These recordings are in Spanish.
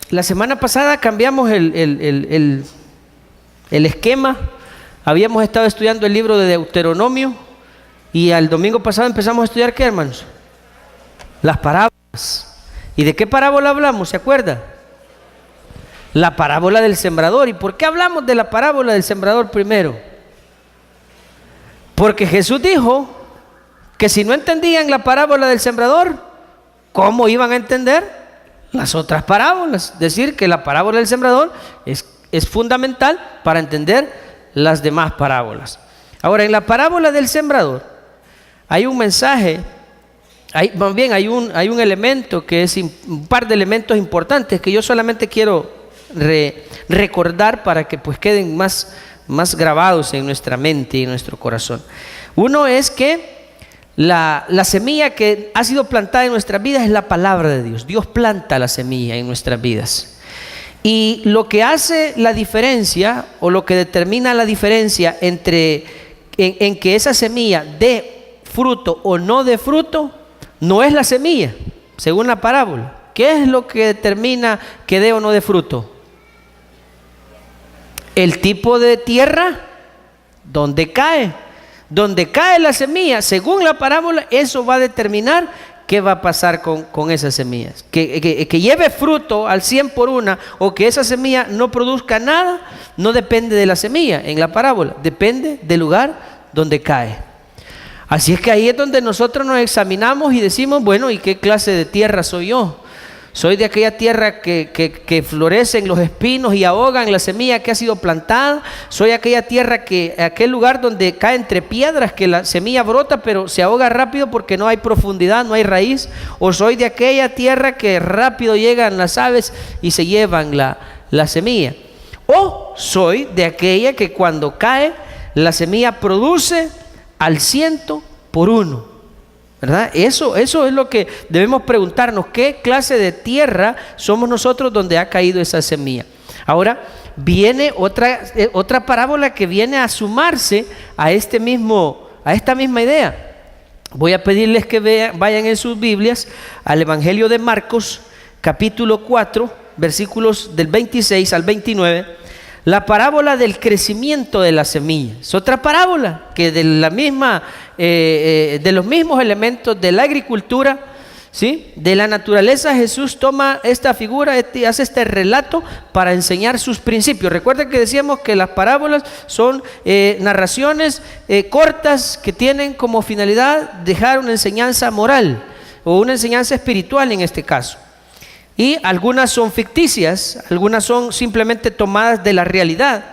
La semana pasada cambiamos el esquema. Habíamos estado estudiando el libro de Deuteronomio y al domingo pasado empezamos a estudiar ¿qué, hermanos? Las parábolas. ¿Y de qué parábola hablamos? ¿Se acuerda? La parábola del sembrador. ¿Y por qué hablamos de la parábola del sembrador primero? Porque Jesús dijo que si no entendían la parábola del sembrador, ¿cómo iban a entender las otras parábolas? Es decir, que la parábola del sembrador es fundamental para entender las demás parábolas. Ahora, en la parábola del sembrador hay un mensaje, hay un elemento que es un par de elementos importantes que yo solamente quiero recordar para que pues queden más grabados en nuestra mente y en nuestro corazón. Uno es que la semilla que ha sido plantada en nuestras vidas es la palabra de Dios. Dios planta la semilla en nuestras vidas. Y lo que hace la diferencia, o lo que determina la diferencia entre en que esa semilla dé fruto o no dé fruto, no es la semilla, según la parábola. ¿Qué es lo que determina que dé o no dé fruto? El tipo de tierra donde cae. Donde cae la semilla, según la parábola, eso va a determinar qué va a pasar con esas semillas. Que lleve fruto al 100 por una, o que esa semilla no produzca nada, no depende de la semilla en la parábola, depende del lugar donde cae. Así es que ahí es donde nosotros nos examinamos y decimos, bueno, ¿y qué clase de tierra soy yo? Soy de aquella tierra que florecen los espinos y ahogan la semilla que ha sido plantada. Soy aquella tierra aquel lugar donde cae entre piedras, que la semilla brota pero se ahoga rápido porque no hay profundidad, no hay raíz. O soy de aquella tierra que rápido llegan las aves y se llevan la semilla. O soy de aquella que cuando cae la semilla produce al 100 por uno. ¿Verdad? Eso es lo que debemos preguntarnos, ¿qué clase de tierra somos nosotros donde ha caído esa semilla? Ahora viene otra parábola que viene a sumarse a esta misma idea. Voy a pedirles que vayan en sus Biblias al Evangelio de Marcos, capítulo 4, versículos del 26 al 29. La parábola del crecimiento de la semilla. Es otra parábola que de los mismos elementos de la agricultura, ¿sí? De la naturaleza. Jesús toma esta figura, hace este relato para enseñar sus principios. Recuerden que decíamos que las parábolas son narraciones cortas que tienen como finalidad dejar una enseñanza moral o una enseñanza espiritual en este caso. Y algunas son ficticias, algunas son simplemente tomadas de la realidad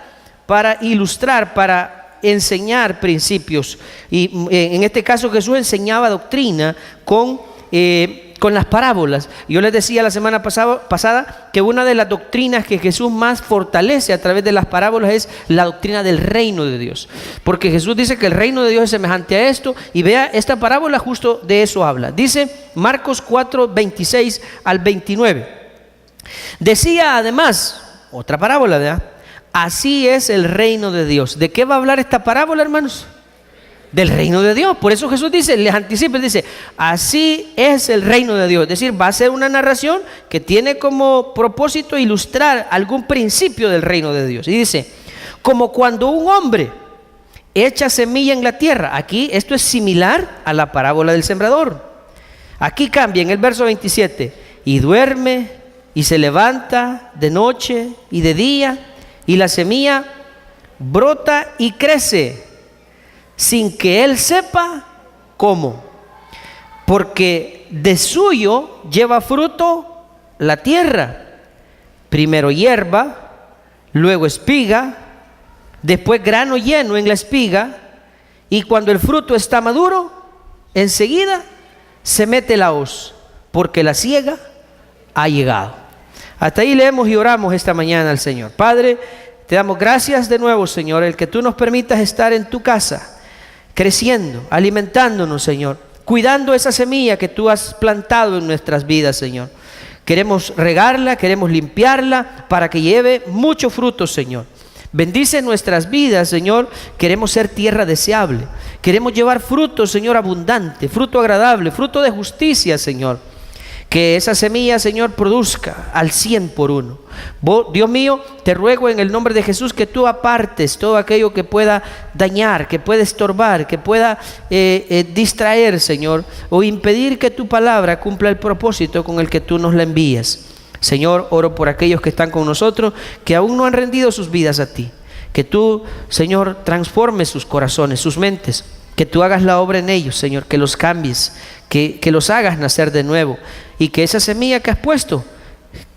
para ilustrar, para enseñar principios. Y en este caso Jesús enseñaba doctrina con las parábolas. Yo les decía la semana pasada que una de las doctrinas que Jesús más fortalece a través de las parábolas es la doctrina del reino de Dios. Porque Jesús dice que el reino de Dios es semejante a esto, y vea, esta parábola justo de eso habla. Dice Marcos 4, 26 al 29. Decía además, otra parábola, ¿verdad? Así es el reino de Dios. ¿De qué va a hablar esta parábola, hermanos? Del reino de Dios. Por eso Jesús dice, les anticipa, dice, así es el reino de Dios. Es decir, va a ser una narración que tiene como propósito ilustrar algún principio del reino de Dios. Y dice, como cuando un hombre echa semilla en la tierra. Aquí esto es similar a la parábola del sembrador. Aquí cambia en el verso 27, y duerme y se levanta de noche y de día, y la semilla brota y crece sin que él sepa cómo, porque de suyo lleva fruto la tierra, primero hierba, luego espiga, después grano lleno en la espiga, y cuando el fruto está maduro, enseguida se mete la hoz, porque la siega ha llegado. Hasta ahí leemos y oramos esta mañana al Señor. Padre, te damos gracias de nuevo, Señor, el que tú nos permitas estar en tu casa, creciendo, alimentándonos, Señor, cuidando esa semilla que tú has plantado en nuestras vidas, Señor. Queremos regarla, queremos limpiarla para que lleve mucho fruto, Señor. Bendice nuestras vidas, Señor. Queremos ser tierra deseable. Queremos llevar fruto, Señor, abundante, fruto agradable, fruto de justicia, Señor. que esa semilla, Señor, produzca al 100 por uno. Dios mío, te ruego en el nombre de Jesús que tú apartes todo aquello que pueda dañar, que pueda estorbar, que pueda distraer, Señor, o impedir que tu palabra cumpla el propósito con el que tú nos la envías. Señor, oro por aquellos que están con nosotros, que aún no han rendido sus vidas a ti. Que tú, Señor, transformes sus corazones, sus mentes, que tú hagas la obra en ellos, Señor, que los cambies, que los hagas nacer de nuevo, y que esa semilla que has puesto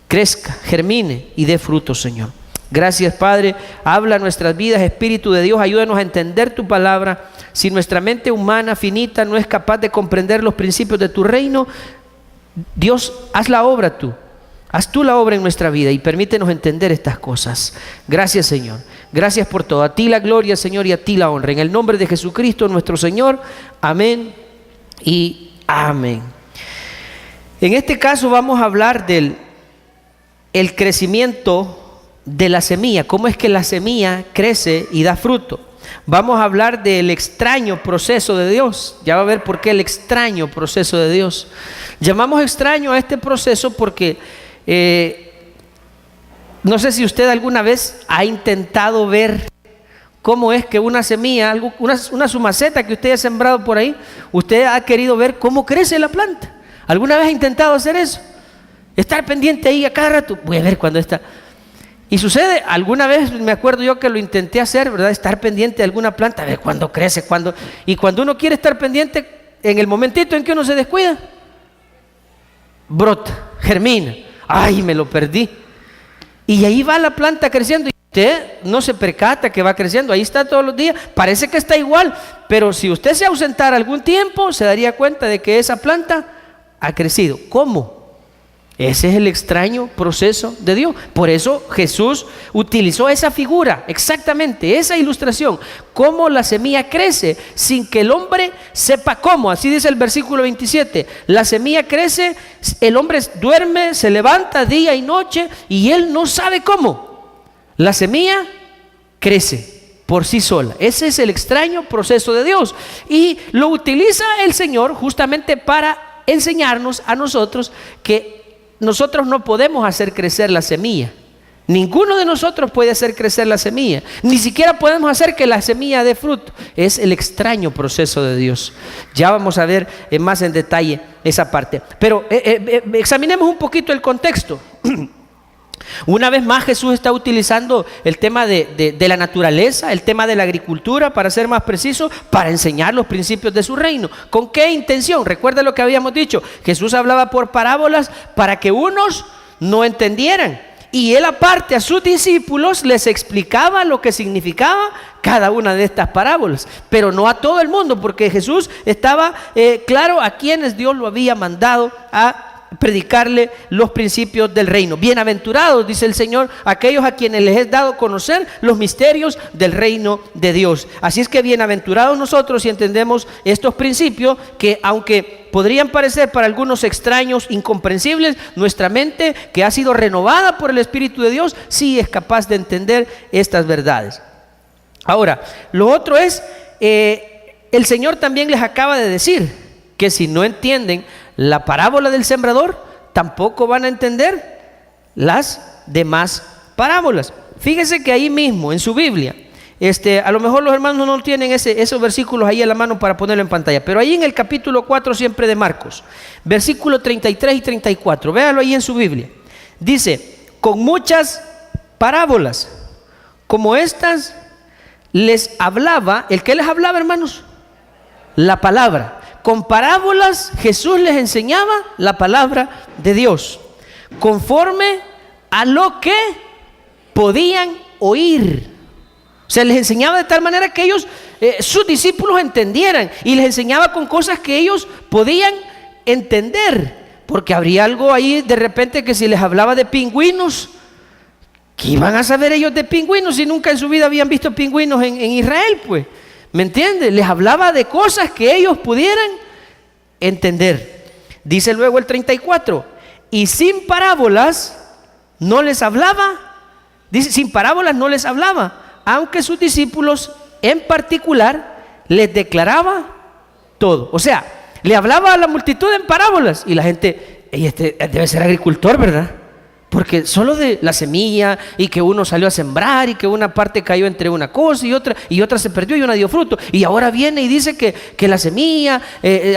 crezca, germine y dé fruto, Señor. Gracias, Padre. Habla nuestras vidas, Espíritu de Dios, ayúdanos a entender tu palabra. Si nuestra mente humana finita no es capaz de comprender los principios de tu reino, Dios, haz la obra tú. Haz tú la obra en nuestra vida y permítenos entender estas cosas. Gracias, Señor. Gracias por todo. A ti la gloria, Señor, y a ti la honra. En el nombre de Jesucristo, nuestro Señor. Amén y amén. En este caso vamos a hablar del crecimiento de la semilla. ¿Cómo es que la semilla crece y da fruto? Vamos a hablar del extraño proceso de Dios. Ya va a ver por qué el extraño proceso de Dios. Llamamos extraño a este proceso porque no sé si usted alguna vez ha intentado ver cómo es que una semilla, una sumaceta que usted ha sembrado por ahí, usted ha querido ver cómo crece la planta. ¿Alguna vez ha intentado hacer eso? Estar pendiente ahí a cada rato. Voy a ver cuándo está. Y sucede, alguna vez me acuerdo yo que lo intenté hacer, ¿verdad? Estar pendiente de alguna planta, a ver cuándo crece, cuándo. Y cuando uno quiere estar pendiente, en el momentito en que uno se descuida, brota, germina. Ay, me lo perdí. Y ahí va la planta creciendo y usted no se percata que va creciendo. Ahí está todos los días, parece que está igual, pero si usted se ausentara algún tiempo, se daría cuenta de que esa planta ha crecido. ¿Cómo? Ese es el extraño proceso de Dios. Por eso Jesús utilizó esa figura, exactamente, esa ilustración. Cómo la semilla crece sin que el hombre sepa cómo. Así dice el versículo 27. La semilla crece, el hombre duerme, se levanta día y noche y él no sabe cómo. La semilla crece por sí sola. Ese es el extraño proceso de Dios. Y lo utiliza el Señor justamente para enseñarnos a nosotros que nosotros no podemos hacer crecer la semilla. Ninguno de nosotros puede hacer crecer la semilla. Ni siquiera podemos hacer que la semilla dé fruto. Es el extraño proceso de Dios. Ya vamos a ver más en detalle esa parte. Pero examinemos un poquito el contexto. Una vez más Jesús está utilizando el tema de la naturaleza, el tema de la agricultura, para ser más preciso, para enseñar los principios de su reino. ¿Con qué intención? Recuerda lo que habíamos dicho. Jesús hablaba por parábolas para que unos no entendieran. Y él aparte a sus discípulos les explicaba lo que significaba cada una de estas parábolas. Pero no a todo el mundo, porque Jesús estaba claro a quienes Dios lo había mandado a predicarle los principios del reino. Bienaventurados, dice el Señor, aquellos a quienes les he dado a conocer los misterios del reino de Dios. Así es que bienaventurados nosotros si entendemos estos principios que, aunque podrían parecer para algunos extraños, incomprensibles, nuestra mente, que ha sido renovada por el Espíritu de Dios, sí es capaz de entender estas verdades. Ahora, lo otro es, el Señor también les acaba de decir que si no entienden la parábola del sembrador, tampoco van a entender las demás parábolas. Fíjese que ahí mismo en su Biblia, a lo mejor los hermanos no tienen esos versículos ahí a la mano para ponerlo en pantalla, pero ahí en el capítulo 4 siempre de Marcos, versículos 33 y 34, véalo ahí en su Biblia. Dice: con muchas parábolas como estas les hablaba. ¿El qué les hablaba, hermanos? La palabra. Con parábolas Jesús les enseñaba la palabra de Dios, conforme a lo que podían oír. O sea, les enseñaba de tal manera que ellos, sus discípulos, entendieran, y les enseñaba con cosas que ellos podían entender, porque habría algo ahí de repente que si les hablaba de pingüinos, ¿qué iban a saber ellos de pingüinos si nunca en su vida habían visto pingüinos en Israel? Pues, ¿me entiendes? Les hablaba de cosas que ellos pudieran entender. Dice luego el 34, y sin parábolas no les hablaba. Dice, sin parábolas no les hablaba, aunque sus discípulos en particular les declaraba todo. O sea, le hablaba a la multitud en parábolas y la gente y este debe ser agricultor, ¿verdad? Porque solo de la semilla y que uno salió a sembrar y que una parte cayó entre una cosa y otra se perdió y una dio fruto. Y ahora viene y dice que la semilla,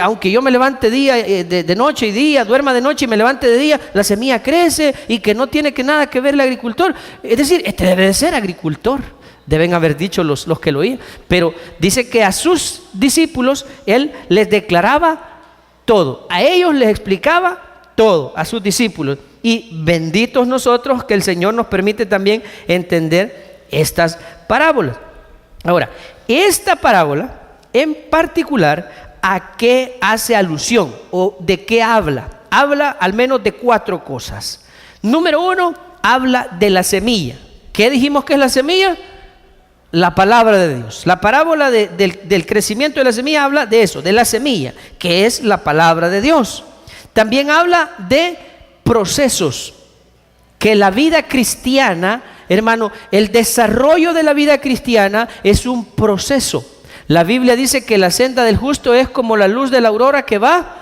aunque yo me levante día, de noche y día, duerma de noche y me levante de día, la semilla crece y que no tiene nada que ver el agricultor. Es decir, este debe de ser agricultor. Deben haber dicho los que lo oían. Pero dice que a sus discípulos él les declaraba todo. A ellos les explicaba todo, a sus discípulos. Y benditos nosotros que el Señor nos permite también entender estas parábolas. Ahora, esta parábola en particular, ¿a qué hace alusión o de qué habla? Habla al menos de 4 cosas. Número 1, habla de la semilla. ¿Qué dijimos que es la semilla? La palabra de Dios. La parábola del crecimiento de la semilla habla de eso, de la semilla, que es la palabra de Dios. También habla de procesos, que la vida cristiana, hermano, el desarrollo de la vida cristiana es un proceso. La Biblia dice que la senda del justo es como la luz de la aurora que va.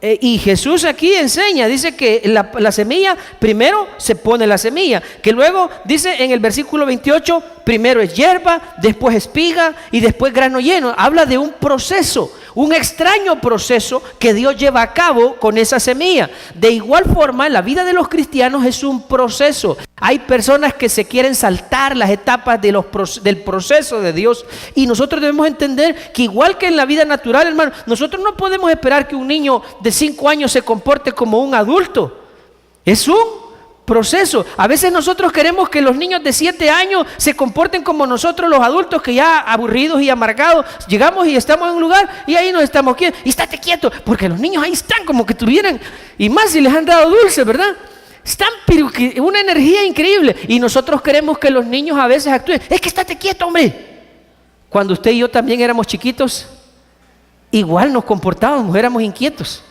Y Jesús aquí enseña, dice que la semilla, primero se pone la semilla, que luego dice en el versículo 28, primero es hierba, después espiga y después grano lleno. Habla de un proceso, un extraño proceso que Dios lleva a cabo con esa semilla. De igual forma, la vida de los cristianos es un proceso. Hay personas que se quieren saltar las etapas del proceso de Dios, y nosotros debemos entender que igual que en la vida natural, hermano, nosotros no podemos esperar que un niño de 5 años se comporte como un adulto. Es un proceso. A veces nosotros queremos que los niños de 7 años se comporten como nosotros los adultos, que ya aburridos y amargados llegamos y estamos en un lugar y ahí nos estamos quietos. Y estate quieto, porque los niños ahí están como que tuvieran, y más si les han dado dulce, ¿verdad? Están una energía increíble, y nosotros queremos que los niños a veces actúen. Es que estate quieto, hombre. Cuando usted y yo también éramos chiquitos, igual nos comportábamos, éramos inquietos.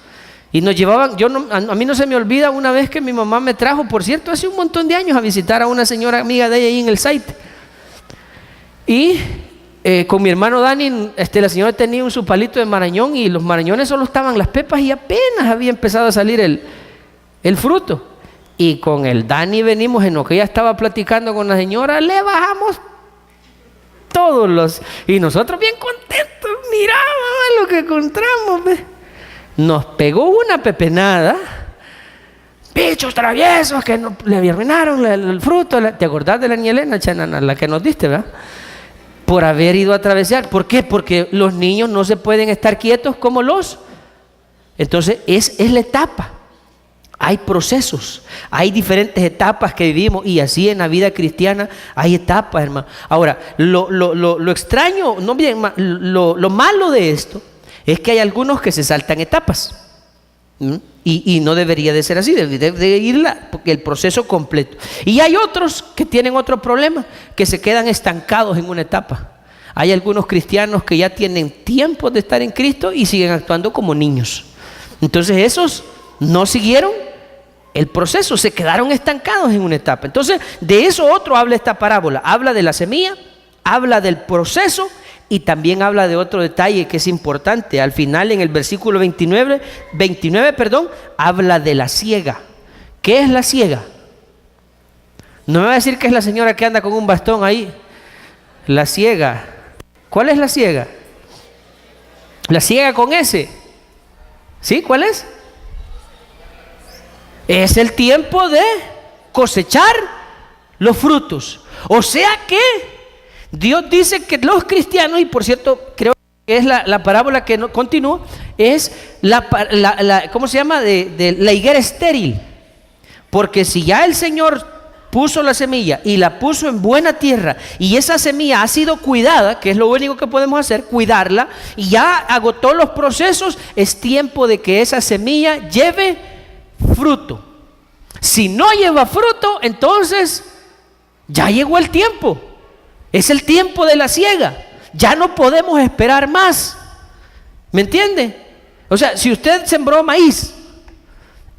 Y nos llevaban, a mí no se me olvida una vez que mi mamá me trajo, por cierto, hace un montón de años, a visitar a una señora amiga de ella ahí en el site. Y con mi hermano Dani, la señora tenía su palito de marañón, y los marañones solo estaban las pepas y apenas había empezado a salir el fruto. Y con el Dani venimos, en lo que ella estaba platicando con la señora, le bajamos todos y nosotros bien contentos, mirábamos lo que encontramos, ¿ves? Nos pegó una pepenada, bichos traviesos que le arruinaron el fruto. ¿Te acordás de la niña Elena, Chanana, la que nos diste, verdad? Por haber ido a atravesar. ¿Por qué? Porque los niños no se pueden estar quietos como entonces es la etapa. Hay procesos, hay diferentes etapas que vivimos, y así en la vida cristiana hay etapas, hermano. Ahora, lo extraño, no bien, lo malo de esto es que hay algunos que se saltan etapas. Y no debería de ser así, debe ir el proceso completo. Y hay otros que tienen otro problema, que se quedan estancados en una etapa. Hay algunos cristianos que ya tienen tiempo de estar en Cristo y siguen actuando como niños. Entonces esos no siguieron el proceso, se quedaron estancados en una etapa. Entonces de eso otro habla esta parábola. Habla de la semilla, habla del proceso, y también habla de otro detalle que es importante. Al final, en el versículo 29, habla de la siega. ¿Qué es la siega? No me va a decir que es la señora que anda con un bastón ahí. La siega. ¿Cuál es la siega? La siega con S. ¿Sí? ¿Cuál es? Es el tiempo de cosechar los frutos. O sea que Dios dice que los cristianos, y por cierto, creo que es la parábola que no continúa, es ¿cómo se llama? De la higuera estéril. Porque si ya el Señor puso la semilla y la puso en buena tierra, y esa semilla ha sido cuidada, que es lo único que podemos hacer, cuidarla, y ya agotó los procesos, es tiempo de que esa semilla lleve fruto. Si no lleva fruto, entonces ya llegó el tiempo. Es el tiempo de la siega. Ya no podemos esperar más. ¿Me entiende? O sea, si usted sembró maíz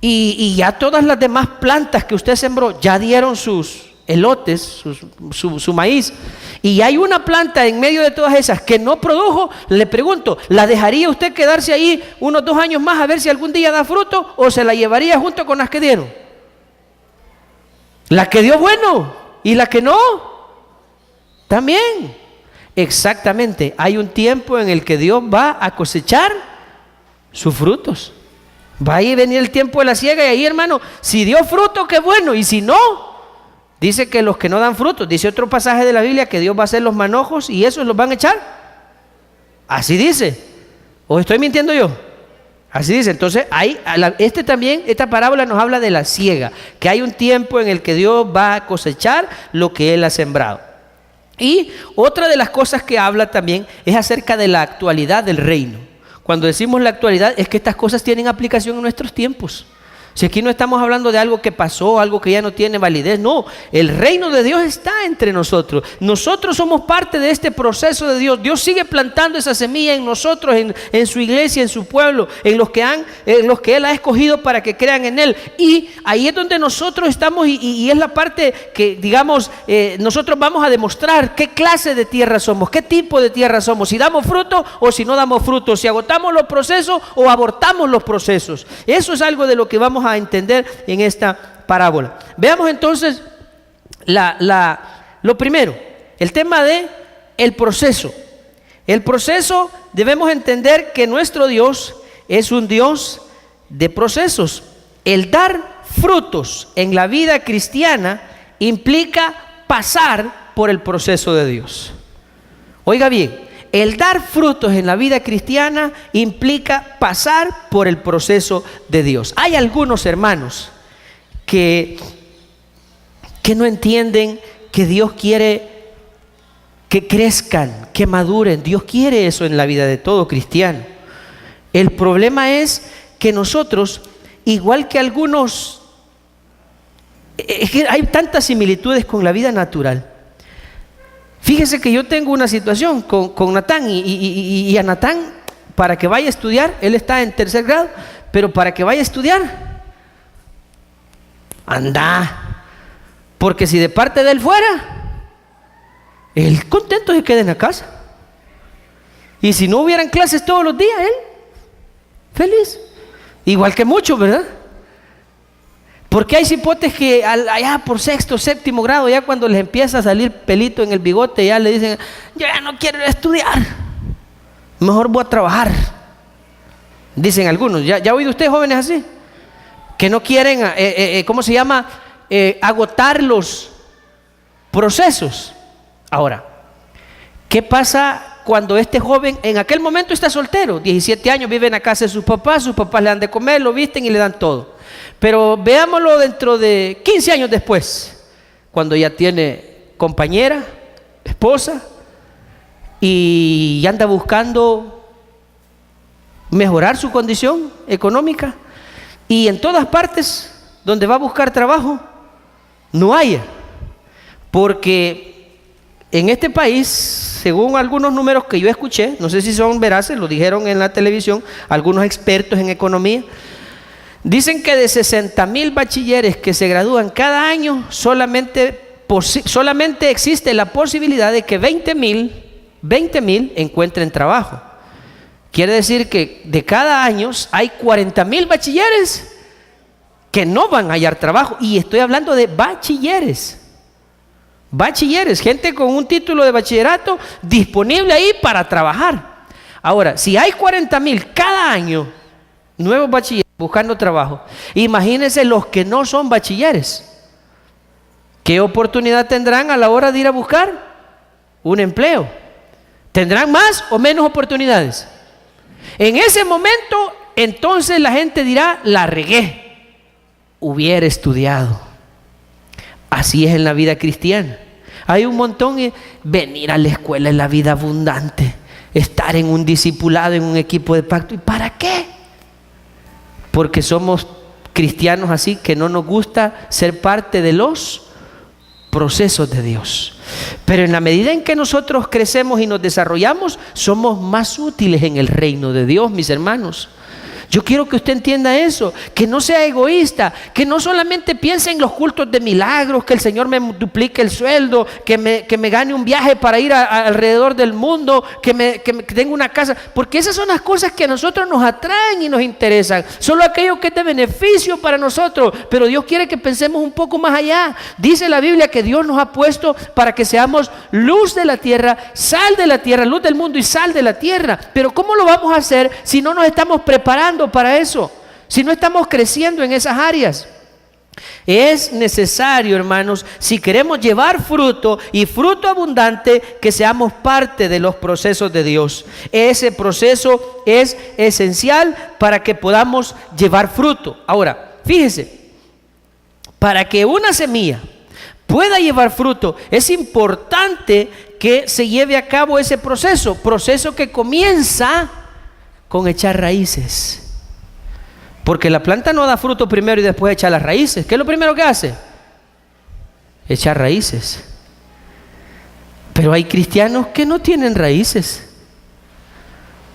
y ya todas las demás plantas que usted sembró ya dieron sus elotes, su maíz, y hay una planta en medio de todas esas que no produjo, le pregunto, ¿la dejaría usted quedarse ahí unos 2 años más a ver si algún día da fruto, o se la llevaría junto con las que dieron? La que dio bueno, y la que no, también. Exactamente, hay un tiempo en el que Dios va a cosechar sus frutos. Va a venir el tiempo de la siega, y ahí, hermano, si dio fruto, qué bueno, y si no, dice que los que no dan frutos, dice otro pasaje de la Biblia, que Dios va a hacer los manojos y esos los van a echar. Así dice. ¿O estoy mintiendo yo? Así dice. Entonces, esta parábola nos habla de la siega, que hay un tiempo en el que Dios va a cosechar lo que Él ha sembrado. Y otra de las cosas que habla también es acerca de la actualidad del reino. Cuando decimos la actualidad, es que estas cosas tienen aplicación en nuestros tiempos. Si aquí no estamos hablando de algo que pasó, algo que ya no tiene validez, no, el reino de Dios está entre nosotros. Nosotros somos parte de este proceso de Dios. Dios sigue plantando esa semilla en nosotros, en su iglesia, en su pueblo, en los que Él ha escogido para que crean en Él. Y ahí es donde nosotros estamos, y es la parte que, digamos, nosotros vamos a demostrar qué clase de tierra somos, qué tipo de tierra somos, si damos fruto o si no damos fruto, si agotamos los procesos o abortamos los procesos. Eso es algo de lo que vamos a entender en esta parábola. Veamos entonces lo primero, el tema de el proceso. El proceso, debemos entender que nuestro Dios es un Dios de procesos. El dar frutos en la vida cristiana implica pasar por el proceso de Dios. Oiga bien, el dar frutos en la vida cristiana implica pasar por el proceso de Dios. Hay algunos hermanos que no entienden que Dios quiere que crezcan, que maduren. Dios quiere eso en la vida de todo cristiano. El problema es que nosotros, igual que algunos, es que hay tantas similitudes con la vida natural. Fíjese que yo tengo una situación con Natán, y a Natán, para que vaya a estudiar, él está en 3er grado, pero para que vaya a estudiar, anda, porque si de parte de él fuera, él contento se queda en la casa, y si no hubieran clases todos los días, él feliz, igual que muchos, ¿verdad? Porque hay cipotes que allá por 6º, 7º grado, ya cuando les empieza a salir pelito en el bigote, ya le dicen, yo ya no quiero estudiar, mejor voy a trabajar. Dicen algunos. ¿Ya ha oído usted jóvenes así? Que no quieren, ¿cómo se llama? Agotar los procesos. Ahora, ¿qué pasa cuando este joven en aquel momento está soltero? 17 años, vive en la casa de sus papás le dan de comer, lo visten y le dan todo. Pero veámoslo dentro de 15 años después, cuando ya tiene compañera, esposa, y anda buscando mejorar su condición económica, y en todas partes donde va a buscar trabajo, no haya. Porque en este país, según algunos números que yo escuché, no sé si son veraces, lo dijeron en la televisión algunos expertos en economía, dicen que de 60,000 bachilleres que se gradúan cada año, solamente existe la posibilidad de que 20,000 encuentren trabajo. Quiere decir que de cada año hay 40,000 bachilleres que no van a hallar trabajo. Y estoy hablando de bachilleres, gente con un título de bachillerato disponible ahí para trabajar. Ahora, si hay 40,000 cada año nuevos bachilleres buscando trabajo, imagínense los que no son bachilleres, ¿qué oportunidad tendrán a la hora de ir a buscar un empleo? ¿Tendrán más o menos oportunidades? En ese momento, entonces la gente dirá, la regué, hubiera estudiado. Así es en la vida cristiana. Hay un montón, venir a la escuela en la vida abundante, estar en un discipulado, en un equipo de pacto. ¿Y para qué? Porque somos cristianos así, que no nos gusta ser parte de los procesos de Dios. Pero en la medida en que nosotros crecemos y nos desarrollamos, somos más útiles en el reino de Dios, mis hermanos. Yo quiero que usted entienda eso, que no sea egoísta, que no solamente piense en los cultos de milagros, que el Señor me duplique el sueldo, que me gane un viaje para ir alrededor del mundo, que tenga una casa, porque esas son las cosas que a nosotros nos atraen y nos interesan, solo aquello que es de beneficio para nosotros, pero Dios quiere que pensemos un poco más allá. Dice la Biblia que Dios nos ha puesto para que seamos luz de la tierra, sal de la tierra, luz del mundo y sal de la tierra, pero ¿cómo lo vamos a hacer si no nos estamos preparando para eso? Si no estamos creciendo en esas áreas. Es necesario, hermanos, si queremos llevar fruto y fruto abundante, que seamos parte de los procesos de Dios. Ese proceso es esencial para que podamos llevar fruto. Ahora, fíjese, para que una semilla pueda llevar fruto, es importante que se lleve a cabo ese proceso que comienza con echar raíces. Porque la planta no da fruto primero y después echa las raíces. ¿Qué es lo primero que hace? Echar raíces. Pero hay cristianos que no tienen raíces.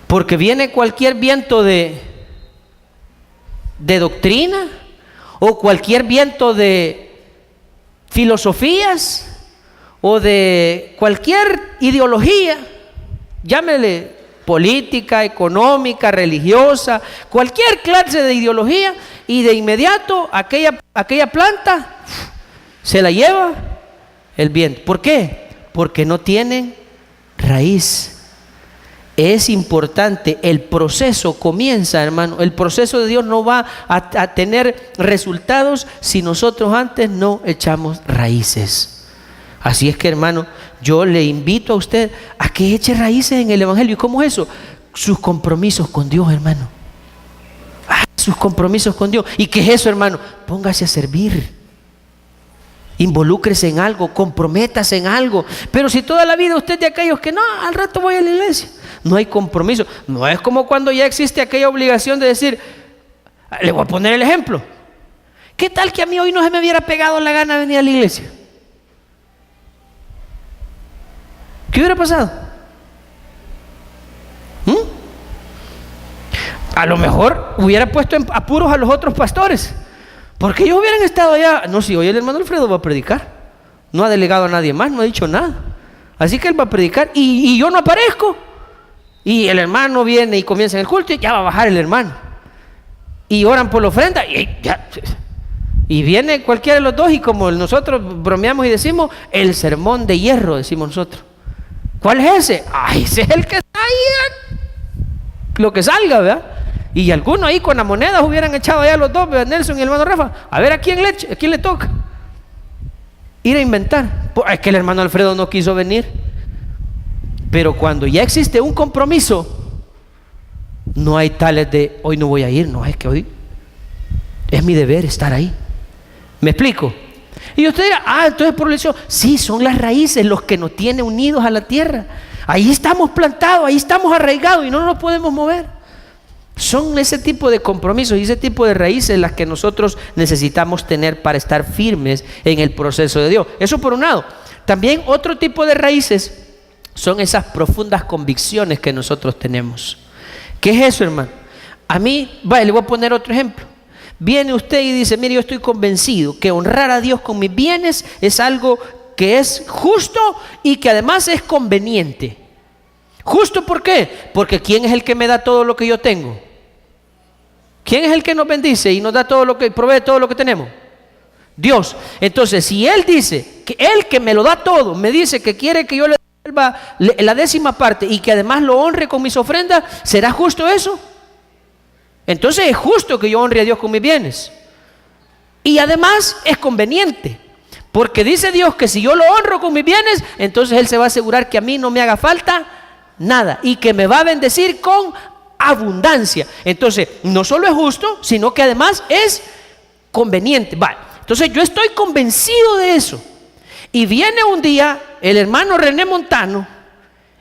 Porque viene cualquier viento de doctrina o cualquier viento de filosofías o de cualquier ideología, llámele política, económica, religiosa, cualquier clase de ideología, y de inmediato aquella planta se la lleva el viento. ¿Por qué? Porque no tienen raíz. Es importante, el proceso comienza, hermano. El proceso de Dios no va a tener resultados si nosotros antes no echamos raíces. Así es que, hermano, yo le invito a usted a que eche raíces en el Evangelio. ¿Y cómo es eso? Sus compromisos con Dios, hermano. Sus compromisos con Dios. ¿Y qué es eso, hermano? Póngase a servir. Involúcrese en algo, comprométase en algo. Pero si toda la vida usted es de aquellos que no, al rato voy a la iglesia, no hay compromiso. No es como cuando ya existe aquella obligación de decir, le voy a poner el ejemplo. ¿Qué tal que a mí hoy no se me hubiera pegado la gana de venir a la iglesia? ¿Qué hubiera pasado? A lo mejor hubiera puesto en apuros a los otros pastores, porque ellos hubieran estado allá. No, si hoy el hermano Alfredo va a predicar, no ha delegado a nadie más, no ha dicho nada, así que él va a predicar y yo no aparezco, y el hermano viene y comienza en el culto y ya va a bajar el hermano y oran por la ofrenda y viene cualquiera de los dos, y como nosotros bromeamos y decimos, el sermón de hierro, decimos nosotros. ¿Cuál es ese? Ese es el que está ahí, lo que salga, ¿verdad? Y algunos ahí con las monedas hubieran echado allá los dos, ¿verdad? Nelson y el hermano Rafa, a ver a quién le toca ir a inventar. Es que el hermano Alfredo no quiso venir. Pero cuando ya existe un compromiso, no hay tales de hoy no voy a ir. No, es que hoy es mi deber estar ahí. ¿Me explico? Y usted dirá, entonces por eso, sí, son las raíces los que nos tienen unidos a la tierra. Ahí estamos plantados, ahí estamos arraigados y no nos podemos mover. Son ese tipo de compromisos y ese tipo de raíces las que nosotros necesitamos tener para estar firmes en el proceso de Dios. Eso por un lado. También otro tipo de raíces son esas profundas convicciones que nosotros tenemos. ¿Qué es eso, hermano? A mí, le voy a poner otro ejemplo. Viene usted y dice, mire, yo estoy convencido que honrar a Dios con mis bienes es algo que es justo y que además es conveniente. ¿Justo por qué? Porque ¿quién es el que me da todo lo que yo tengo? ¿Quién es el que nos bendice y nos da todo lo que, provee todo lo que tenemos? Dios. Entonces, si Él dice, que Él que me lo da todo, me dice que quiere que yo le devuelva la 10ª parte y que además lo honre con mis ofrendas, ¿será justo eso? Entonces es justo que yo honre a Dios con mis bienes. Y además es conveniente, porque dice Dios que si yo lo honro con mis bienes, entonces Él se va a asegurar que a mí no me haga falta nada y que me va a bendecir con abundancia. Entonces no solo es justo, sino que además es conveniente. Entonces yo estoy convencido de eso. Y viene un día el hermano René Montano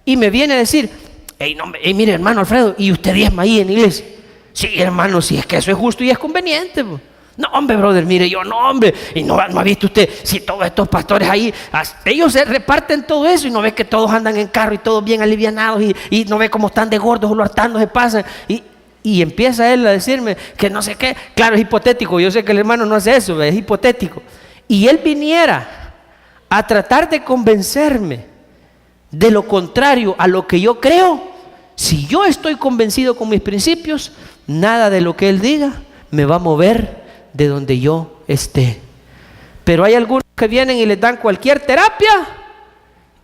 y me viene a decir, mire hermano Alfredo, ¿y usted diezma ahí en la iglesia? Sí, hermano, si es que eso es justo y es conveniente. No, hombre, brother, mire, yo no, hombre. Y no ha visto usted, si todos estos pastores ahí, ellos se reparten todo eso y no ve que todos andan en carro y todos bien alivianados y no ve cómo están de gordos o lo hartando se pasan. Y empieza él a decirme que no sé qué. Claro, es hipotético. Yo sé que el hermano no hace eso, es hipotético. Y él viniera a tratar de convencerme de lo contrario a lo que yo creo. Si yo estoy convencido con mis principios, nada de lo que él diga me va a mover de donde yo esté. Pero hay algunos que vienen y les dan cualquier terapia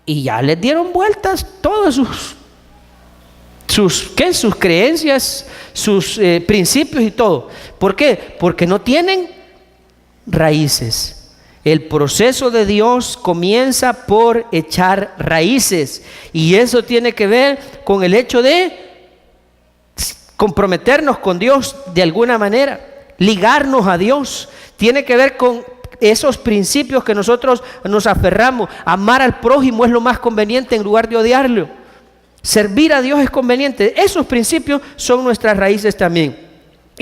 y ya les dieron vueltas todas sus creencias, sus principios y todo. ¿Por qué? Porque no tienen raíces. El proceso de Dios comienza por echar raíces, y eso tiene que ver con el hecho de comprometernos con Dios de alguna manera, ligarnos a Dios. Tiene que ver con esos principios que nosotros nos aferramos. Amar al prójimo es lo más conveniente en lugar de odiarlo. Servir a Dios es conveniente. Esos principios son nuestras raíces también.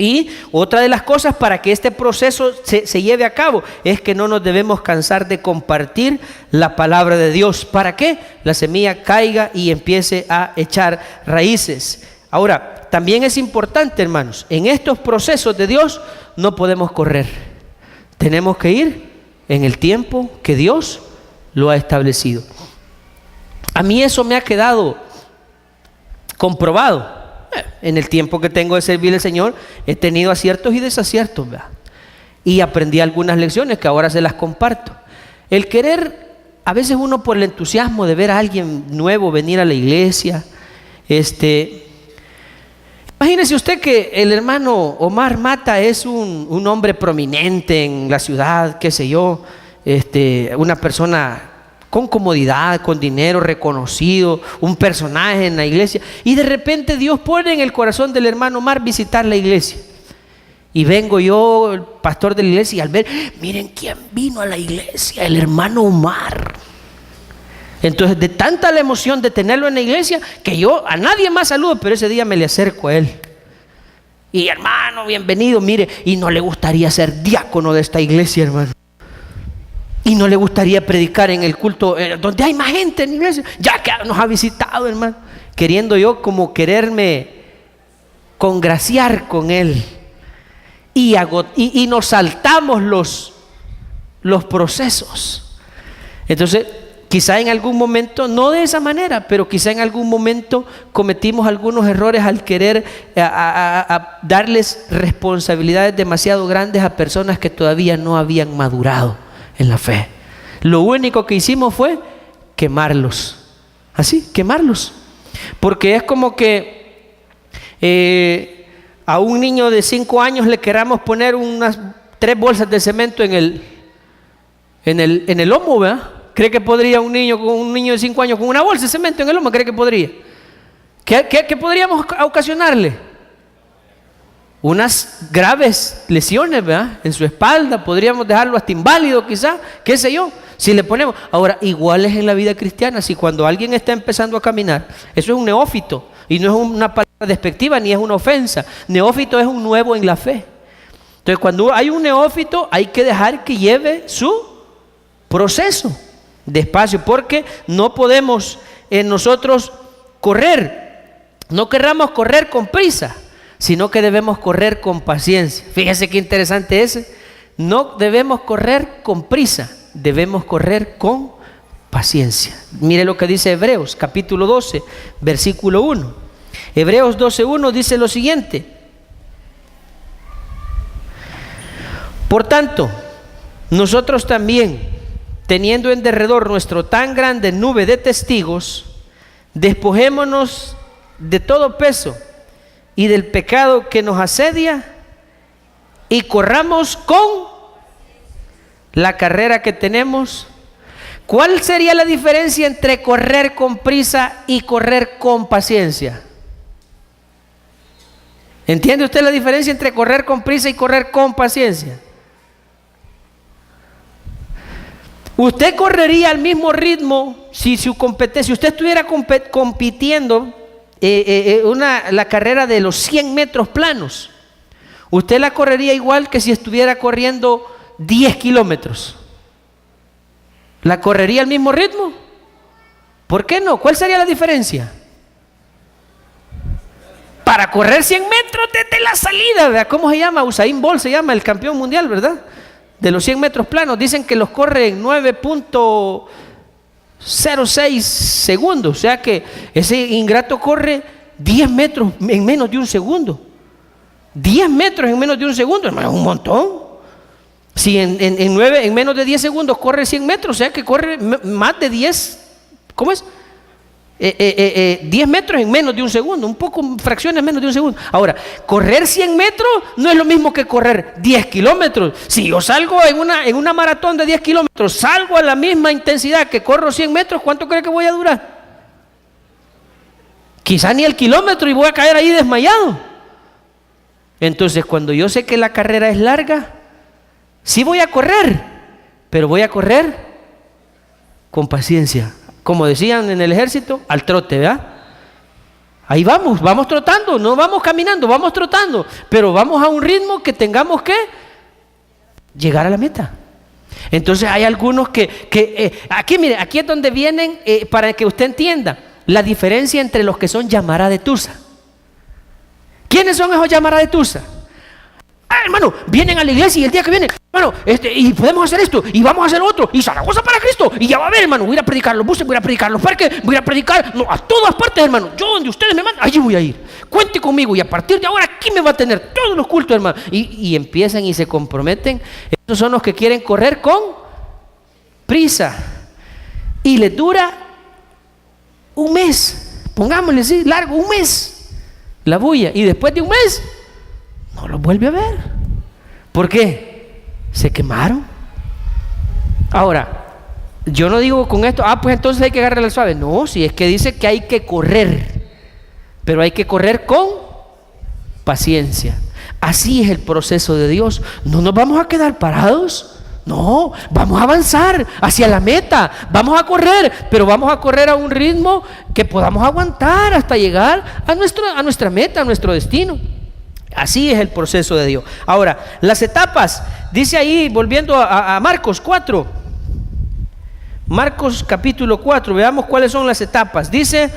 Y otra de las cosas para que este proceso se lleve a cabo es que no nos debemos cansar de compartir la palabra de Dios. ¿Para qué? La semilla caiga y empiece a echar raíces. Ahora, también es importante, hermanos, en estos procesos de Dios no podemos correr. Tenemos que ir en el tiempo que Dios lo ha establecido. A mí eso me ha quedado comprobado. En el tiempo que tengo de servir al Señor, he tenido aciertos y desaciertos, ¿verdad? Y aprendí algunas lecciones que ahora se las comparto. El querer, a veces uno por el entusiasmo de ver a alguien nuevo venir a la iglesia, imagínese usted que el hermano Omar Mata es un hombre prominente en la ciudad, qué sé yo, una persona con comodidad, con dinero, reconocido, un personaje en la iglesia, y de repente Dios pone en el corazón del hermano Omar visitar la iglesia. Y vengo yo, el pastor de la iglesia, y al ver, miren quién vino a la iglesia, el hermano Omar. Entonces, de tanta la emoción de tenerlo en la iglesia, que yo a nadie más saludo, pero ese día me le acerco a él. Y hermano, bienvenido, mire, y no le gustaría ser diácono de esta iglesia, hermano. Y no le gustaría predicar en el culto donde hay más gente en la iglesia, ya que nos ha visitado, hermano. Queriendo yo como quererme congraciar con él. Y nos saltamos los procesos. Entonces, quizá en algún momento, no de esa manera, pero quizá en algún momento cometimos algunos errores al querer a darles responsabilidades demasiado grandes a personas que todavía no habían madurado en la fe. Lo único que hicimos fue quemarlos. Así, quemarlos. Porque es como que a un niño de 5 años le queramos poner unas 3 bolsas de cemento en el lomo, ¿verdad? ¿Cree que podría un niño de 5 años con una bolsa de cemento en el lomo? ¿Cree que podría? ¿Qué podríamos ocasionarle? Unas graves lesiones, ¿verdad? En su espalda, podríamos dejarlo hasta inválido quizá, qué sé yo, si le ponemos. Ahora, igual es en la vida cristiana. Si cuando alguien está empezando a caminar, eso es un neófito, y no es una palabra despectiva ni es una ofensa. Neófito es un nuevo en la fe. Entonces, cuando hay un neófito, hay que dejar que lleve su proceso despacio, porque no podemos nosotros correr, no querramos correr con prisa, sino que debemos correr con paciencia. Fíjese qué interesante ese. No debemos correr con prisa, debemos correr con paciencia. Mire lo que dice Hebreos capítulo 12, versículo 1. Hebreos 12:1 dice lo siguiente: por tanto, nosotros también, teniendo en derredor nuestro tan grande nube de testigos, despojémonos de todo peso y del pecado que nos asedia, y corramos con la carrera que tenemos. ¿Cuál sería la diferencia entre correr con prisa y correr con paciencia? ¿Entiende usted la diferencia entre correr con prisa y correr con paciencia? Usted correría al mismo ritmo si usted estuviera compitiendo la carrera de los 100 metros planos. Usted la correría igual que si estuviera corriendo 10 kilómetros. ¿La correría al mismo ritmo? ¿Por qué no? ¿Cuál sería la diferencia? para correr 100 metros desde la salida, ¿verdad? ¿Cómo se llama? Usain Bolt se llama, el campeón mundial, ¿verdad? De los 100 metros planos. Dicen que los corre en 9.06 segundos. O sea que ese ingrato corre 10 metros en menos de un segundo. 10 metros en menos de un segundo, hermano, es un montón. Si en menos de 10 segundos corre 100 metros, o sea que corre más de 10, ¿cómo es? 10 metros en menos de un segundo, un poco, fracciones menos de un segundo. Ahora, correr 100 metros no es lo mismo que correr 10 kilómetros. Si yo salgo en una maratón de 10 kilómetros, salgo a la misma intensidad que corro 100 metros, ¿cuánto cree que voy a durar? Quizá ni el kilómetro y voy a caer ahí desmayado. Entonces, cuando yo sé que la carrera es larga, sí voy a correr, pero voy a correr con paciencia. Como decían en el ejército, al trote, ¿verdad? Ahí vamos trotando, no vamos caminando, vamos trotando, pero vamos a un ritmo que tengamos que llegar a la meta. Entonces hay algunos aquí, mire, aquí es donde vienen, para que usted entienda, la diferencia entre los que son llamará de Tusa. ¿Quiénes son esos llamará de Tusa? Hermano, vienen a la iglesia y el día que vienen, hermano, y podemos hacer esto, y vamos a hacer otro, y Zaragoza para Cristo, y ya va a ver, hermano, voy a ir a predicar los buses, voy a ir a predicar los parques, voy a ir a predicar, no, a todas partes, hermano, yo donde ustedes me mandan, allí voy a ir, cuente conmigo, y a partir de ahora aquí me va a tener todos los cultos, hermano, y empiezan y se comprometen. Estos son los que quieren correr con prisa, y les dura un mes, pongámosle así, largo, un mes, la bulla, y después de un mes, no los vuelve a ver. ¿Por qué? Se quemaron. Ahora, yo no digo con esto, pues entonces hay que agarrar al suave. No, si es que dice que hay que correr, pero hay que correr con paciencia. Así es el proceso de Dios. No nos vamos a quedar parados. No, vamos a avanzar hacia la meta, vamos a correr, pero vamos a correr a un ritmo que podamos aguantar hasta llegar a nuestra meta, a nuestro destino. Así es el proceso de Dios. Ahora, las etapas, dice ahí, volviendo a Marcos 4, Marcos capítulo 4, veamos cuáles son las etapas. Dice,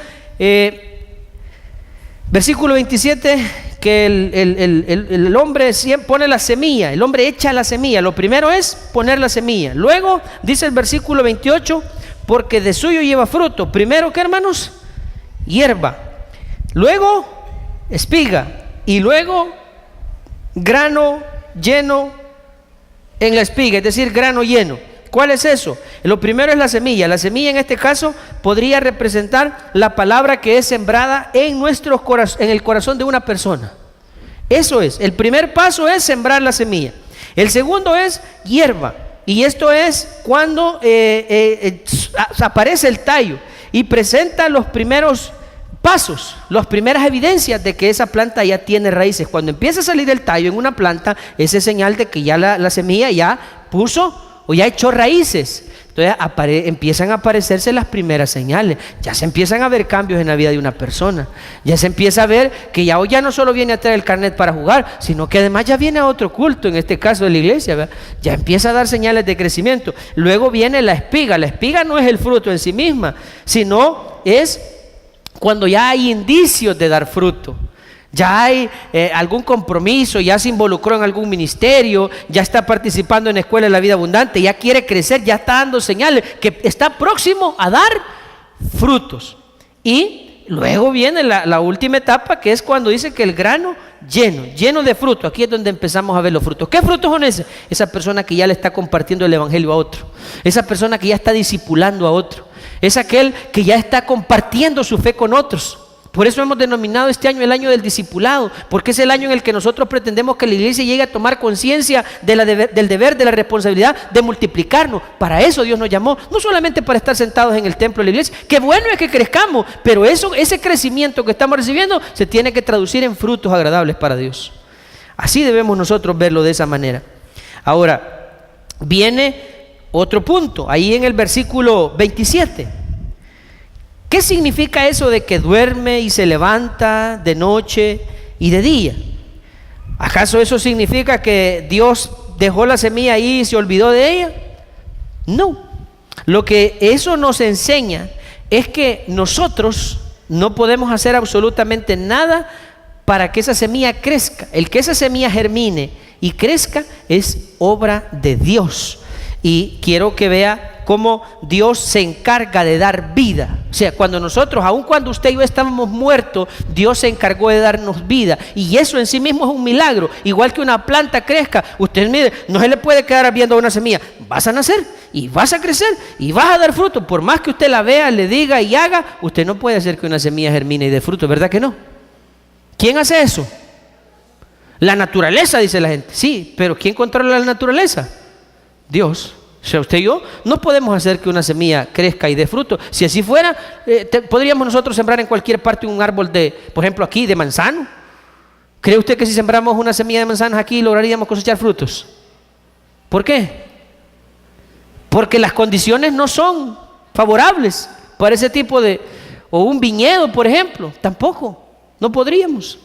versículo 27, que el hombre pone la semilla, el hombre echa la semilla. Lo primero es poner la semilla. Luego, dice el versículo 28, porque de suyo lleva fruto. Primero, ¿qué, hermanos? Hierba. Luego, espiga. Y luego grano lleno en la espiga, es decir, grano lleno. ¿Cuál es eso? Lo primero es la semilla. La semilla en este caso podría representar la palabra que es sembrada en el corazón de una persona. Eso es, el primer paso es sembrar la semilla. El segundo es hierba, y esto es cuando aparece el tallo y presenta los primeros pasos, las primeras evidencias de que esa planta ya tiene raíces. Cuando empieza a salir el tallo en una planta, esa es señal de que ya la semilla ya puso o ya echó raíces. Entonces empiezan a aparecerse las primeras señales. Ya se empiezan a ver cambios en la vida de una persona. Ya se empieza a ver que ya hoy ya no solo viene a traer el carnet para jugar, sino que además ya viene a otro culto, en este caso de la iglesia, ¿verdad? Ya empieza a dar señales de crecimiento. Luego viene la espiga. La espiga no es el fruto en sí misma, sino es cuando ya hay indicios de dar fruto, ya hay algún compromiso, ya se involucró en algún ministerio, ya está participando en la escuela de la vida abundante, ya quiere crecer, ya está dando señales que está próximo a dar frutos. Y luego viene la última etapa, que es cuando dice que el grano lleno de fruto. Aquí es donde empezamos a ver los frutos. ¿Qué frutos son esos? Esa persona que ya le está compartiendo el evangelio a otro, esa persona que ya está discipulando a otro, es aquel que ya está compartiendo su fe con otros. Por eso hemos denominado este año el año del discipulado, porque es el año en el que nosotros pretendemos que la iglesia llegue a tomar conciencia del deber, de la responsabilidad de multiplicarnos. Para eso Dios nos llamó, no solamente para estar sentados en el templo de la iglesia, que bueno es que crezcamos, pero ese crecimiento que estamos recibiendo se tiene que traducir en frutos agradables para Dios. Así debemos nosotros verlo de esa manera. Ahora, viene otro punto, ahí en el versículo 27. ¿Qué significa eso de que duerme y se levanta de noche y de día? ¿Acaso eso significa que Dios dejó la semilla ahí y se olvidó de ella? No. Lo que eso nos enseña es que nosotros no podemos hacer absolutamente nada para que esa semilla crezca. El que esa semilla germine y crezca es obra de Dios. Y quiero que vea cómo Dios se encarga de dar vida. O sea, cuando nosotros, aun cuando usted y yo estábamos muertos, Dios se encargó de darnos vida. Y eso en sí mismo es un milagro. Igual que una planta crezca, usted mire, no se le puede quedar viendo una semilla. Vas a nacer y vas a crecer y vas a dar fruto. Por más que usted la vea, le diga y haga, usted no puede hacer que una semilla germine y dé fruto, ¿verdad que no? ¿Quién hace eso? La naturaleza, dice la gente. Sí, pero ¿quién controla la naturaleza? Dios. O sea, usted y yo no podemos hacer que una semilla crezca y dé fruto. Si así fuera, podríamos nosotros sembrar en cualquier parte un árbol de, por ejemplo aquí, de manzano. ¿Cree usted que si sembramos una semilla de manzanas aquí lograríamos cosechar frutos? ¿Por qué? Porque las condiciones no son favorables para ese tipo de, o un viñedo, por ejemplo, tampoco, no podríamos,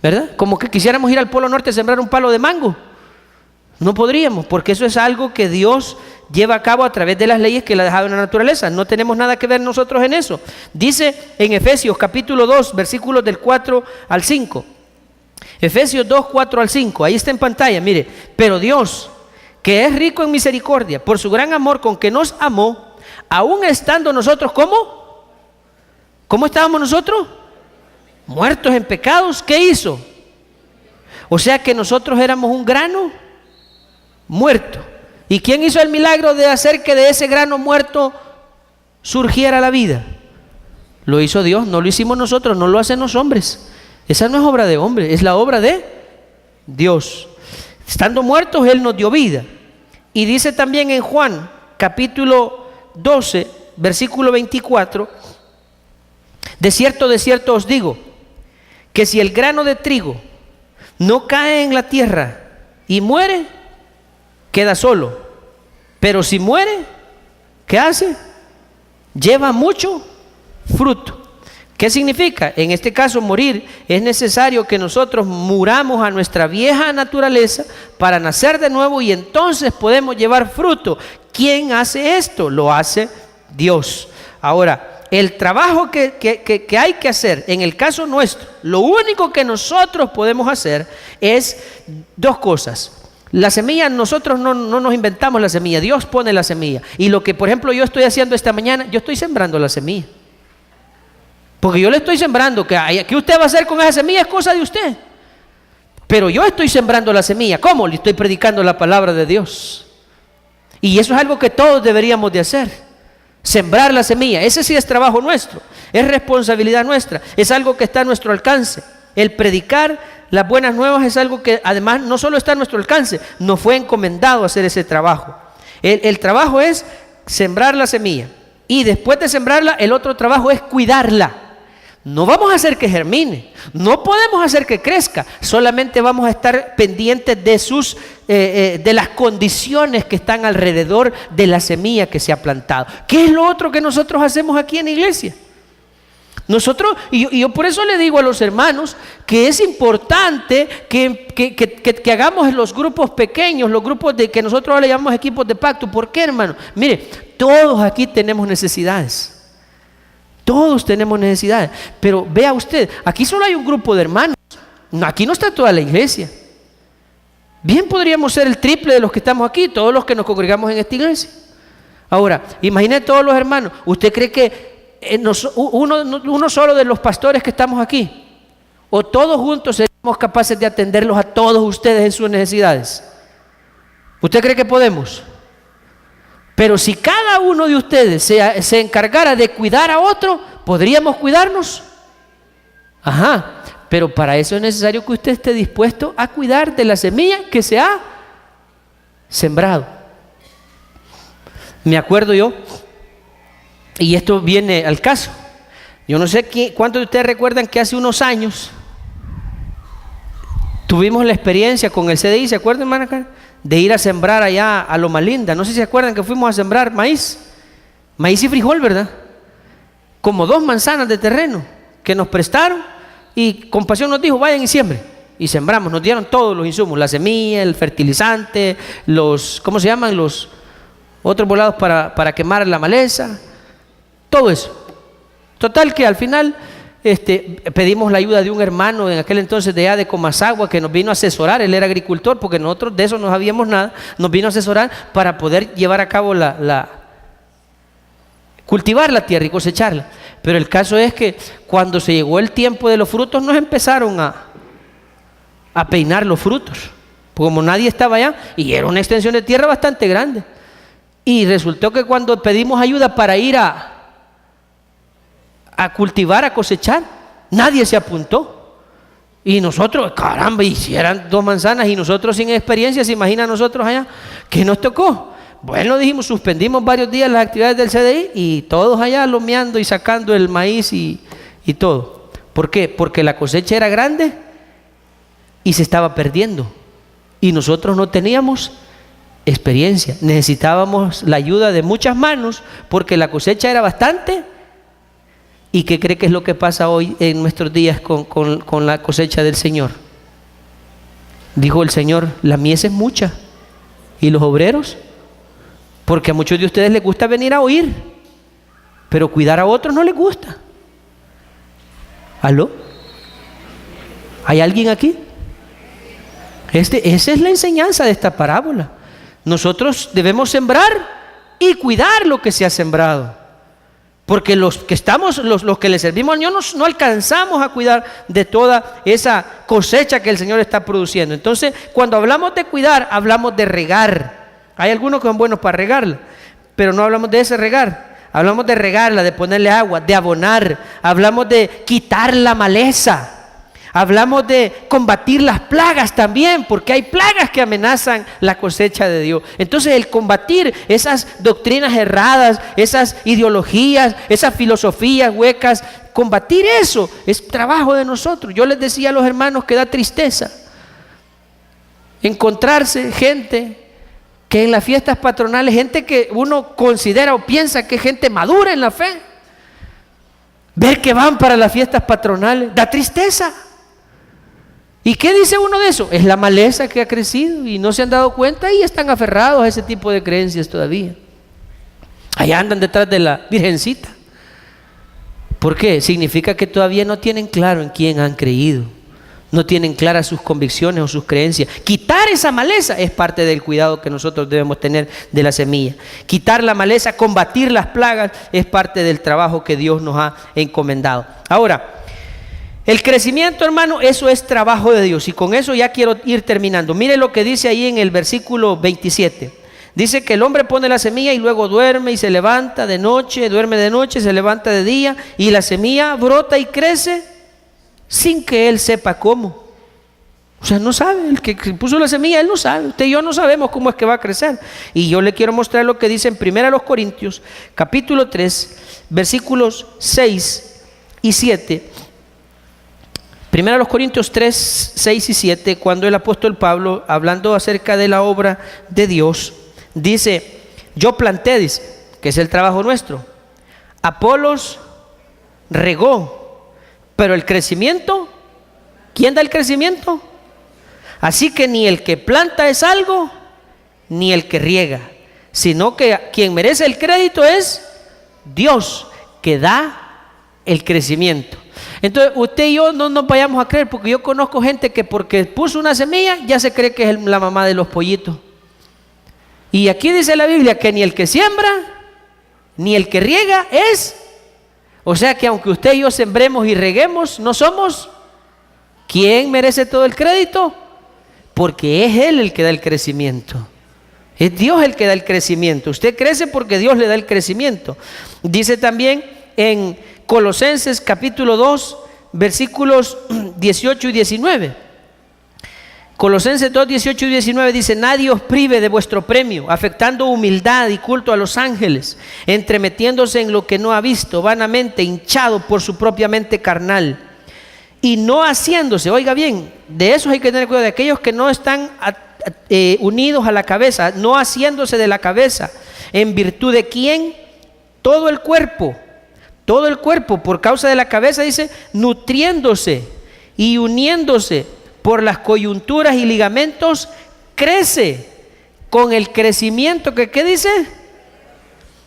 ¿verdad? Como que quisiéramos ir al Polo Norte a sembrar un palo de mango. No podríamos, porque eso es algo que Dios lleva a cabo a través de las leyes que le ha dejado en la naturaleza. No tenemos nada que ver nosotros en eso. Dice en Efesios capítulo 2, versículos del 4 al 5. Efesios 2, 4 al 5. Ahí está en pantalla, mire. Pero Dios, que es rico en misericordia, por su gran amor con que nos amó, aún estando nosotros, ¿cómo? ¿Cómo estábamos nosotros? Muertos en pecados. ¿Qué hizo? O sea que nosotros éramos un grano muerto. ¿Y quién hizo el milagro de hacer que de ese grano muerto surgiera la vida? Lo hizo Dios, no lo hicimos nosotros, no lo hacen los hombres. Esa no es obra de hombre, es la obra de Dios. Estando muertos, Él nos dio vida. Y dice también en Juan, capítulo 12, versículo 24, de cierto os digo, que si el grano de trigo no cae en la tierra y muere, queda solo, pero si muere, ¿qué hace? Lleva mucho fruto. ¿Qué significa? En este caso, morir, es necesario que nosotros muramos a nuestra vieja naturaleza para nacer de nuevo y entonces podemos llevar fruto. ¿Quién hace esto? Lo hace Dios. Ahora, el trabajo que hay que hacer, en el caso nuestro, lo único que nosotros podemos hacer es dos cosas. La semilla, nosotros no nos inventamos la semilla, Dios pone la semilla. Y lo que, por ejemplo, yo estoy haciendo esta mañana, yo estoy sembrando la semilla. Porque yo le estoy sembrando, ¿qué usted va a hacer con esa semilla? Es cosa de usted. Pero yo estoy sembrando la semilla. ¿Cómo? Le estoy predicando la palabra de Dios. Y eso es algo que todos deberíamos de hacer. Sembrar la semilla, ese sí es trabajo nuestro, es responsabilidad nuestra, es algo que está a nuestro alcance. El predicar las buenas nuevas es algo que además no solo está a nuestro alcance, nos fue encomendado hacer ese trabajo. El trabajo es sembrar la semilla y después de sembrarla, el otro trabajo es cuidarla. No vamos a hacer que germine, no podemos hacer que crezca, solamente vamos a estar pendientes de de las condiciones que están alrededor de la semilla que se ha plantado. ¿Qué es lo otro que nosotros hacemos aquí en la iglesia? Nosotros, y yo por eso le digo a los hermanos que es importante que hagamos los grupos pequeños, los grupos que nosotros ahora le llamamos equipos de pacto. ¿Por qué, hermano? Mire, todos aquí tenemos necesidades. Todos tenemos necesidades, pero vea usted, aquí solo hay un grupo de hermanos, aquí no está toda la iglesia. Bien podríamos ser el triple de los que estamos aquí, todos los que nos congregamos en esta iglesia. Ahora, imagine todos los hermanos, ¿usted cree que uno solo de los pastores que estamos aquí, o todos juntos seríamos capaces de atenderlos a todos ustedes en sus necesidades? ¿Usted cree que podemos? Pero si cada uno de ustedes se encargara de cuidar a otro, ¿podríamos cuidarnos? Ajá, pero para eso es necesario que usted esté dispuesto a cuidar de la semilla que se ha sembrado. Me acuerdo yo, y esto viene al caso, yo no sé cuántos de ustedes recuerdan que hace unos años tuvimos la experiencia con el CDI, ¿se acuerdan, hermana Karen? De ir a sembrar allá a Loma Linda. No sé si se acuerdan que fuimos a sembrar maíz y frijol, ¿verdad? Como 2 manzanas de terreno que nos prestaron y Compasión nos dijo, vayan y siembren. Y sembramos, nos dieron todos los insumos, la semilla, el fertilizante, ¿cómo se llaman? Los otros volados para quemar la maleza, todo eso. Total que al final pedimos la ayuda de un hermano en aquel entonces de allá de Comasagua, que nos vino a asesorar. Él era agricultor, porque nosotros de eso no sabíamos nada. Nos vino a asesorar para poder llevar a cabo cultivar la tierra y cosecharla. Pero el caso es que cuando se llegó el tiempo de los frutos, nos empezaron a peinar los frutos, como nadie estaba allá, y era una extensión de tierra bastante grande. Y resultó que cuando pedimos ayuda para ir a cultivar, a cosechar, nadie se apuntó. Y nosotros, caramba, y si eran 2 manzanas y nosotros sin experiencia, se imagina nosotros allá, ¿qué nos tocó? Bueno, dijimos, suspendimos varios días las actividades del CDI y todos allá lomeando y sacando el maíz y todo. ¿Por qué? Porque la cosecha era grande y se estaba perdiendo. Y nosotros no teníamos experiencia. Necesitábamos la ayuda de muchas manos porque la cosecha era bastante. ¿Y qué cree que es lo que pasa hoy en nuestros días con la cosecha del Señor? Dijo el Señor, la mies es mucha. ¿Y los obreros? Porque a muchos de ustedes les gusta venir a oír, pero cuidar a otros no les gusta. ¿Aló? ¿Hay alguien aquí? Esa es la enseñanza de esta parábola. Nosotros debemos sembrar y cuidar lo que se ha sembrado. Porque los que le servimos al Señor no alcanzamos a cuidar de toda esa cosecha que el Señor está produciendo. Entonces, cuando hablamos de cuidar, hablamos de regar. Hay algunos que son buenos para regarla, pero no hablamos de ese regar. Hablamos de regarla, de ponerle agua, de abonar. Hablamos de quitar la maleza. Hablamos de combatir las plagas también, porque hay plagas que amenazan la cosecha de Dios. Entonces el combatir esas doctrinas erradas, esas ideologías, esas filosofías huecas, combatir eso es trabajo de nosotros. Yo les decía a los hermanos que da tristeza encontrarse gente que en las fiestas patronales, gente que uno considera o piensa que es gente madura en la fe, ver que van para las fiestas patronales, da tristeza. ¿Y qué dice uno de eso? Es la maleza que ha crecido y no se han dado cuenta y están aferrados a ese tipo de creencias todavía. Allá andan detrás de la Virgencita. ¿Por qué? Significa que todavía no tienen claro en quién han creído. No tienen claras sus convicciones o sus creencias. Quitar esa maleza es parte del cuidado que nosotros debemos tener de la semilla. Quitar la maleza, combatir las plagas, es parte del trabajo que Dios nos ha encomendado. Ahora, el crecimiento, hermano, eso es trabajo de Dios. Y con eso ya quiero ir terminando. Mire lo que dice ahí en el versículo 27. Dice que el hombre pone la semilla y luego duerme y se levanta de noche, duerme de noche, se levanta de día, y la semilla brota y crece sin que él sepa cómo. O sea, no sabe, el que puso la semilla, él no sabe. Usted y yo no sabemos cómo es que va a crecer. Y yo le quiero mostrar lo que dice en 1 Corintios, capítulo 3, versículos 6 y 7. 1 Corintios 3, 6 y 7, cuando el apóstol Pablo, hablando acerca de la obra de Dios, dice, yo planté, dice, que es el trabajo nuestro. Apolos regó, pero el crecimiento, ¿quién da el crecimiento? Así que ni el que planta es algo, ni el que riega, sino que quien merece el crédito es Dios, que da el crecimiento. Entonces usted y yo no nos vayamos a creer, porque yo conozco gente que porque puso una semilla ya se cree que es la mamá de los pollitos. Y aquí dice la Biblia que ni el que siembra ni el que riega es. O sea que aunque usted y yo sembremos y reguemos, no somos. ¿Quién merece todo el crédito? Porque es Él el que da el crecimiento. Es Dios el que da el crecimiento. Usted crece porque Dios le da el crecimiento. Dice también en Colosenses capítulo 2, versículos 18 y 19. Colosenses 2, 18 y 19 dice: nadie os prive de vuestro premio, afectando humildad y culto a los ángeles, entremetiéndose en lo que no ha visto, vanamente hinchado por su propia mente carnal, y no haciéndose, oiga bien, de esos hay que tener cuidado, de aquellos que no están unidos a la cabeza, no haciéndose de la cabeza, en virtud de quién todo el cuerpo, por causa de la cabeza, dice, nutriéndose y uniéndose por las coyunturas y ligamentos, crece con el crecimiento que, ¿qué dice?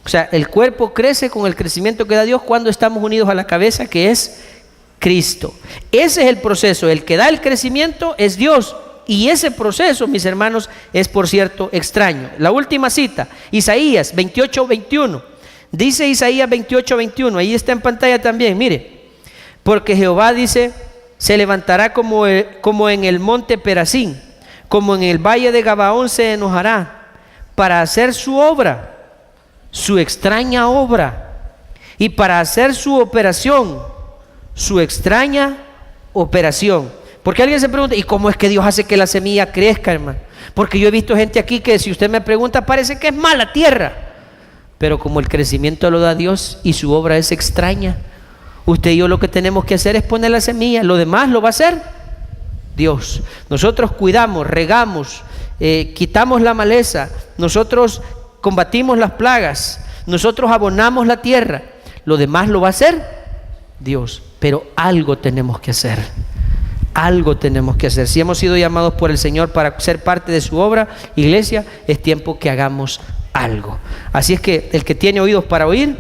O sea, el cuerpo crece con el crecimiento que da Dios cuando estamos unidos a la cabeza, que es Cristo. Ese es el proceso. El que da el crecimiento es Dios. Y ese proceso, mis hermanos, es por cierto extraño. La última cita, Isaías 28:21. Dice Isaías 28:21, ahí está en pantalla también, mire. Porque Jehová dice, se levantará como en el monte Perazín, como en el valle de Gabaón se enojará, para hacer su obra, su extraña obra, y para hacer su operación, su extraña operación. Porque alguien se pregunta, ¿y cómo es que Dios hace que la semilla crezca, hermano? Porque yo he visto gente aquí que, si usted me pregunta, parece que es mala tierra. Pero como el crecimiento lo da Dios y su obra es extraña, usted y yo lo que tenemos que hacer es poner la semilla. Lo demás lo va a hacer Dios. Nosotros cuidamos, regamos, quitamos la maleza, nosotros combatimos las plagas, nosotros abonamos la tierra. Lo demás lo va a hacer Dios. Pero algo tenemos que hacer. Algo tenemos que hacer. Si hemos sido llamados por el Señor para ser parte de su obra, iglesia, es tiempo que hagamos algo. Así es que el que tiene oídos para oír,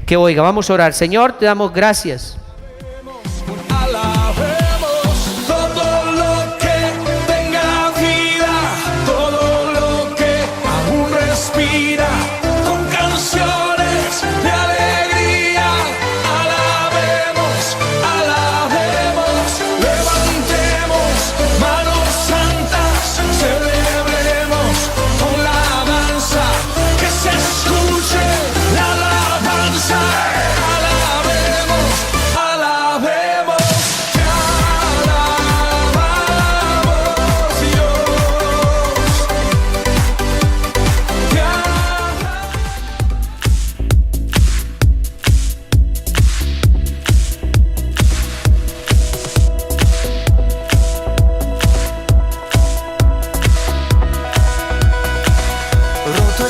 que oiga. Vamos a orar. Señor, te damos gracias.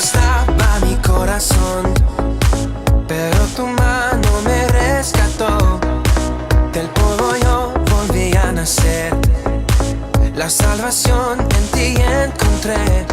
Estaba mi corazón, pero tu mano me rescató. Del polvo yo volví a nacer. La salvación en ti encontré.